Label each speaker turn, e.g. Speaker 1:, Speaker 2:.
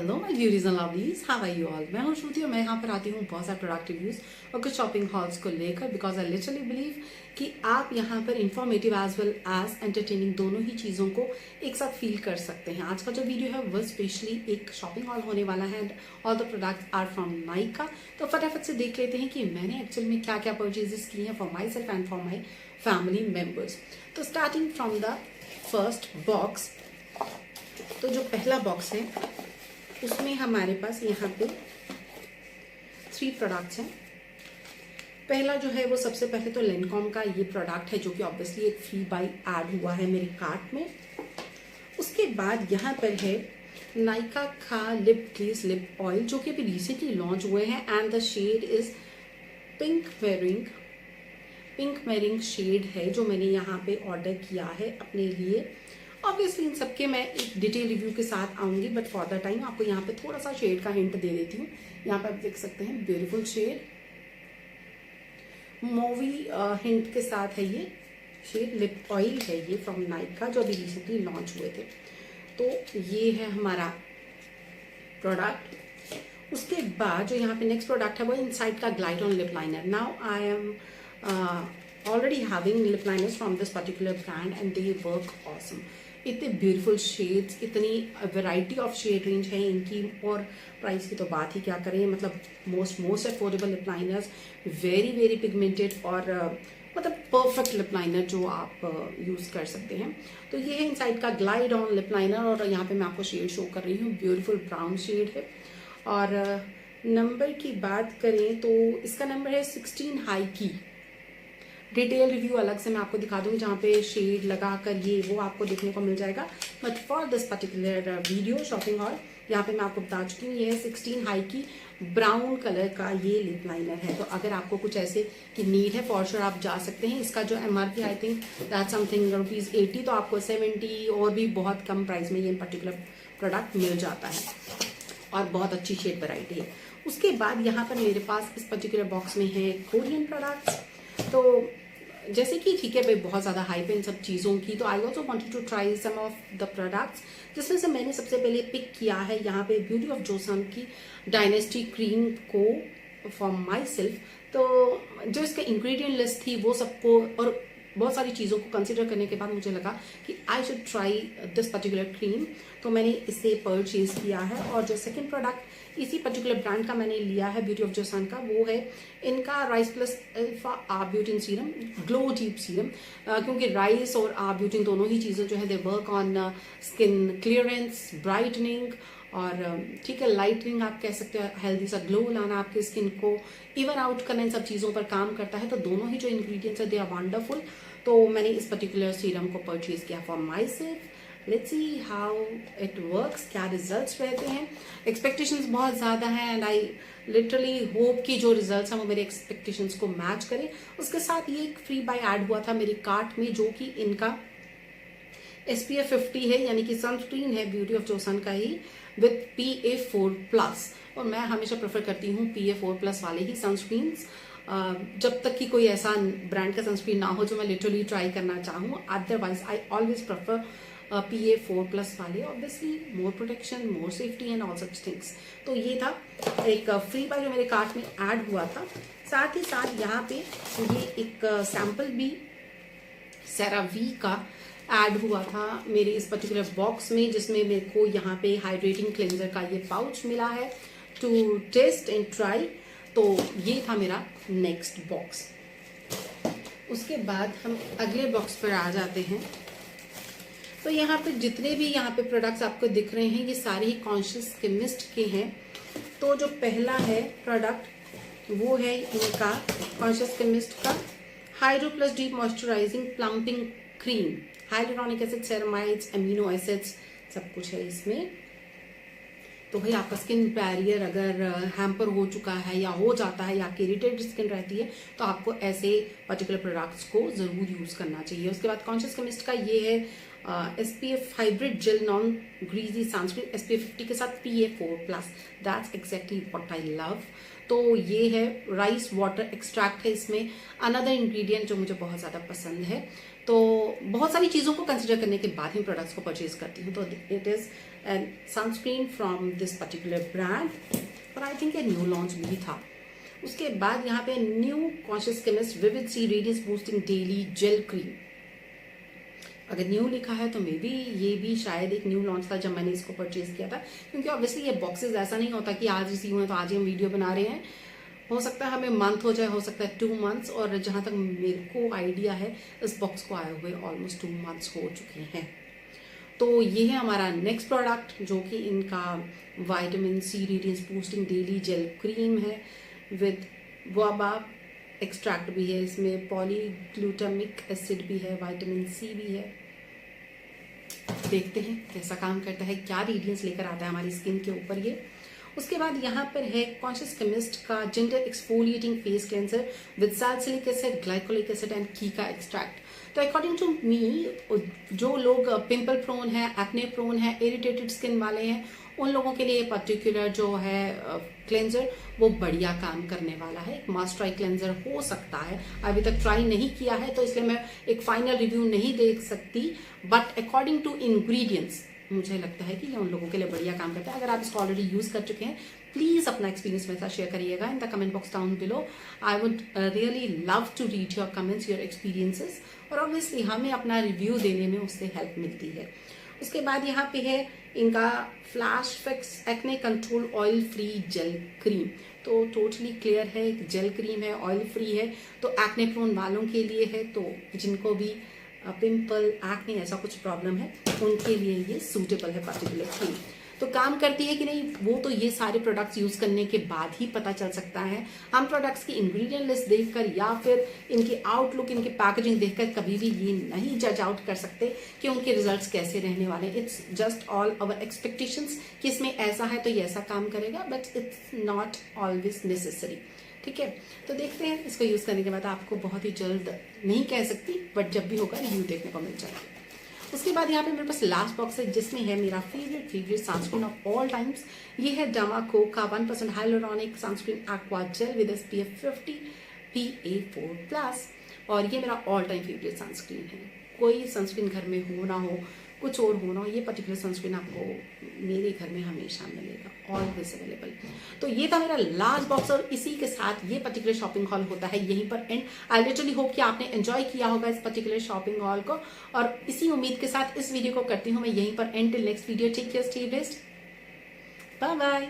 Speaker 1: Hello my beauties and lovelies, how are you all. मैं हूं श्रुति और मैं यहाँ पर आती हूँ बहुत सारे प्रोडक्ट रिव्यूज और कुछ शॉपिंग हॉल्स को लेकर, बिकॉज आई लिटरली बिलीव कि आप यहाँ पर informative as well as entertaining दोनों ही चीज़ों को एक साथ फील कर सकते हैं। आज का जो वीडियो है वो स्पेशली एक शॉपिंग हॉल होने वाला है and all the products are from Nykaa. तो फटाफट से देख लेते हैं कि मैंने एक्चुअल में क्या क्या परचेजेस किए हैं for myself and for my family members. तो starting from the first box, तो जो पहला बॉक्स है उसमें हमारे पास यहाँ पे 3 प्रोडक्ट्स हैं। पहला जो है वो सबसे पहले तो लेनकॉम का ये प्रोडक्ट है जो कि ऑब्वियसली एक फ्री बाई ऐड हुआ है मेरे कार्ट में। उसके बाद यहाँ पर है नाइका का लिप ग्लेज लिप ऑयल जो कि अभी रिसेंटली लॉन्च हुए हैं and the shade is pink meringue shade है जो मैंने यहाँ पे ऑर्डर किया है अपने लिए। ऑब्वियसली इन सबके मैं एक डिटेल रिव्यू के साथ आऊंगी, बट फॉर द टाइम आपको यहाँ पे थोड़ा सा शेड का हिंट दे देती हूँ। यहाँ पर आप देख सकते हैं ब्यूटीफुल शेड, मूवी हिंट के साथ है ये शेड। लिप ऑयल है ये फ्रॉम नाइका जो अभी रिसेंटली लॉन्च हुए थे। तो ये है हमारा प्रोडक्ट। उसके बाद जो यहाँ पे नेक्स्ट प्रोडक्ट है वो इनसाइड का glide on lip liner. Now I am already having lip liners from this particular brand and they work awesome. इतने ब्यूटीफुल शेड्स, इतनी वैरायटी ऑफ शेड रेंज है इनकी, और प्राइस की तो बात ही क्या करें। मतलब most affordable lip liners, very pigmented और मतलब परफेक्ट लिप लाइनर जो आप यूज़ कर सकते हैं। तो ये है इनसाइड का ग्लाइड ऑन लिप लाइनर और यहाँ पे मैं आपको शेड शो कर रही हूँ। ब्यूटीफुल ब्राउन शेड है। और नंबर की बात करें तो इसका नंबर है 16 हाई की। डिटेल रिव्यू अलग से मैं आपको दिखा दूंगी जहाँ पे शेड लगा कर ये वो आपको देखने को मिल जाएगा, but for this particular video shopping hall यहाँ पे मैं आपको बता चुकी हूँ ये 16 हाई की ब्राउन कलर का ये लिप लाइनर है। तो अगर आपको कुछ ऐसे की नीड है फॉर श्योर आप जा सकते हैं। इसका जो MRP I think that something ₹80, तो आपको 70 और भी बहुत कम प्राइस में ये पर्टिकुलर प्रोडक्ट मिल जाता है और बहुत अच्छी शेड वैरायटी है। उसके बाद यहाँ पर मेरे पास इस पर्टिकुलर बॉक्स में है कोरियन प्रोडक्ट्स। तो जैसे कि ठीक है भाई बहुत ज़्यादा हाइप है इन सब चीज़ों की, तो I also wanted to try some of the products जिसमें से मैंने सबसे पहले पिक किया है यहाँ पे ब्यूटी ऑफ जोसन की डायनेस्टी क्रीम को फॉर माई सेल्फ। तो जो इसका इंग्रेडिएंट लिस्ट थी वो सबको और बहुत सारी चीज़ों को कंसिडर करने के बाद मुझे लगा कि I should try this particular cream, तो मैंने इसे परचेज किया है। और जो सेकंड प्रोडक्ट इसी पर्टिकुलर ब्रांड का मैंने लिया है ब्यूटी ऑफ जोसन का, वो है इनका rice plus alpha arbutin serum glow deep serum. क्योंकि राइस और आर्ब्यूटिन दोनों ही चीज़ें जो है they work on skin clearance, brightening और ठीक है लाइटनिंग आप कह सकते हो, हेल्दी सा ग्लो लाना आपकी स्किन को, इवन आउट करना, इन सब चीज़ों पर काम करता है। तो दोनों ही जो इंग्रेडिएंट्स है दे आर वंडरफुल। तो मैंने इस पर्टिकुलर सीरम को परचेज किया for my self. Let's see how it works, क्या रिजल्ट्स रहते हैं। एक्सपेक्टेशंस बहुत ज़्यादा हैं एंड आई लिटरली होप कि जो रिजल्ट्स हैं वो मेरे एक्सपेक्टेशंस को मैच करें। उसके साथ ये एक फ्री बाय ऐड हुआ था मेरे कार्ट में जो कि इनका SPF 50 है, यानी कि सनस्क्रीन है ब्यूटी ऑफ जोसन का ही विथ PA4+। और मैं हमेशा प्रेफर करती हूँ PA4+ वाले ही सनस्क्रीन्स, जब तक कि कोई ऐसा ब्रांड का सनस्क्रीन ना हो जो मैं लिटरली ट्राई करना चाहूँ। Otherwise I always prefer PA4+ वाले। Obviously more protection, more safety and all such things. तो ये था एक फ्री बाय जो मेरे कार्ट में ऐड हुआ था। साथ ही साथ यहाँ पे ये एक सैम्पल भी सेरावी का ऐड हुआ था मेरे इस पर्टिकुलर बॉक्स में, जिसमें मेरे को यहाँ पे हाइड्रेटिंग क्लेंजर का ये पाउच मिला है टू टेस्ट एंड ट्राई। तो ये था मेरा नेक्स्ट बॉक्स। उसके बाद हम अगले बॉक्स पर आ जाते हैं। तो यहाँ पे जितने भी यहाँ पे प्रोडक्ट्स आपको दिख रहे हैं ये सारे ही कॉन्शियस केमिस्ट के हैं। तो जो पहला है प्रोडक्ट वो है इनका कॉन्शियस केमिस्ट का hydro plus deep moisturising plumping cream. Hyaluronic acid, ceramides, amino acids सब कुछ है इसमें। तो भाई आपका स्किन बैरियर अगर हैम्पर हो चुका है या हो जाता है या आपकी इरिटेटेड स्किन रहती है तो आपको ऐसे पर्टिकुलर प्रोडक्ट्स को जरूर यूज करना चाहिए। उसके बाद कॉन्शियस केमिस्ट का ये है SPF hybrid gel non greasy sunscreen SPF 50 के साथ PA4+। That's exactly what I love. तो ये है राइस वाटर एक्सट्रैक्ट है इसमें, अनदर इंग्रेडिएंट जो मुझे बहुत ज़्यादा पसंद है। तो बहुत सारी चीज़ों को कंसिडर करने के बाद ही प्रोडक्ट्स को परचेज करती हूँ। तो it is and sunscreen from this particular brand, और आई थिंक ये न्यू लॉन्च भी था। उसके बाद यहाँ पे new conscious chemist vivid C radiance boosting daily gel cream. अगर न्यू लिखा है तो मे बी ये भी शायद एक न्यू लॉन्च था जब मैंने इसको परचेज किया था, क्योंकि ऑब्वियसली ये बॉक्सेस ऐसा नहीं होता कि आज रिसीव हुए तो आज ही हम वीडियो बना रहे हैं। हो सकता है हमें मंथ हो जाए, हो सकता है 2 मंथ्स, और जहाँ तक मेरे को आइडिया है इस बॉक्स को आए हुए ऑलमोस्ट 2 मंथ्स हो चुके हैं। तो ये है हमारा नेक्स्ट प्रोडक्ट, जो कि इनका vitamin C radiance boosting daily gel cream है विद बायोबाब एक्सट्रैक्ट भी है, इसमें पॉलीग्लूटामिक एसिड भी है, विटामिन सी भी है। देखते हैं कैसा काम करता है, क्या रेडियंस लेकर आता है हमारी स्किन के ऊपर ये। उसके बाद यहाँ पर है कॉन्शियस केमिस्ट का gender exfoliating face cleanser with salicylic acid, glycolic acid and कीका extract. तो अकॉर्डिंग टू मी, जो लोग पिंपल प्रोन है, एक्ने प्रोन है, इरिटेटेड स्किन वाले हैं, उन लोगों के लिए पर्टिकुलर जो है क्लेंजर वो बढ़िया काम करने वाला है। एक मस्ट ट्राई क्लेंजर हो सकता है, अभी तक ट्राई नहीं किया है तो इसलिए मैं एक फाइनल रिव्यू नहीं दे सकती, बट अकॉर्डिंग टू इंग्रेडिएंट्स मुझे लगता है कि ये उन लोगों के लिए बढ़िया काम करता है। अगर आप इसको ऑलरेडी यूज कर चुके हैं, प्लीज अपना एक्सपीरियंस मेरे साथ शेयर करिएगा in the comment box down below. I would really love to read your comments, your experiences, और ऑब्वियसली हमें अपना रिव्यू देने में उससे हेल्प मिलती है। उसके बाद यहाँ पे है इनका flash fix acne control oil free gel cream. तो टोटली क्लियर है, एक जेल क्रीम है, ऑयल फ्री है, तो एक्ने प्रोन वालों के लिए है, तो जिनको भी पिंपल एक्ने ऐसा कुछ प्रॉब्लम है उनके लिए ये सूटेबल है पर्टिकुलर क्रीम। तो काम करती है कि नहीं, वो तो ये सारे प्रोडक्ट्स यूज करने के बाद ही पता चल सकता है। हम प्रोडक्ट्स की इंग्रेडिएंट लिस्ट देखकर या फिर इनकी आउटलुक, इनकी पैकेजिंग देखकर कभी भी ये नहीं जज आउट कर सकते कि उनके रिजल्ट्स कैसे रहने वाले। It's just all our expectations कि इसमें ऐसा है तो ये ऐसा काम करेगा, but it's not always necessary. ठीक है, तो देखते हैं इसको यूज करने के बाद आपको बहुत ही जल्द नहीं कह सकती, बट जब भी होगा रिव्यू देखने को मिल जाएगा। उसके बाद यहाँ पे मेरे पास लास्ट बॉक्स है जिसमें है मेरा favourite sunscreen of all times. ये है डर्माको का 1% hyaluronic sunscreen aqua gel with SPF 50 PA4+, और ये मेरा ऑल टाइम फेवरेट सनस्क्रीन है। कोई सनस्क्रीन घर में हो ना हो, कुछ और हो ना हो, ये पर्टिकुलर सनस्क्रीन आपको मेरे घर में हमेशा मिलेगा, ऑलवेज अवेलेबल। तो ये था मेरा लास्ट बॉक्स, और इसी के साथ ये पर्टिकुलर शॉपिंग हॉल होता है यहीं पर एंड। आई लिटरली होप कि आपने एंजॉय किया होगा इस पर्टिकुलर शॉपिंग हॉल को, और इसी उम्मीद के साथ इस वीडियो को करती हूँ मैं यहीं पर end. Till next video, take care, stay blessed, bye bye.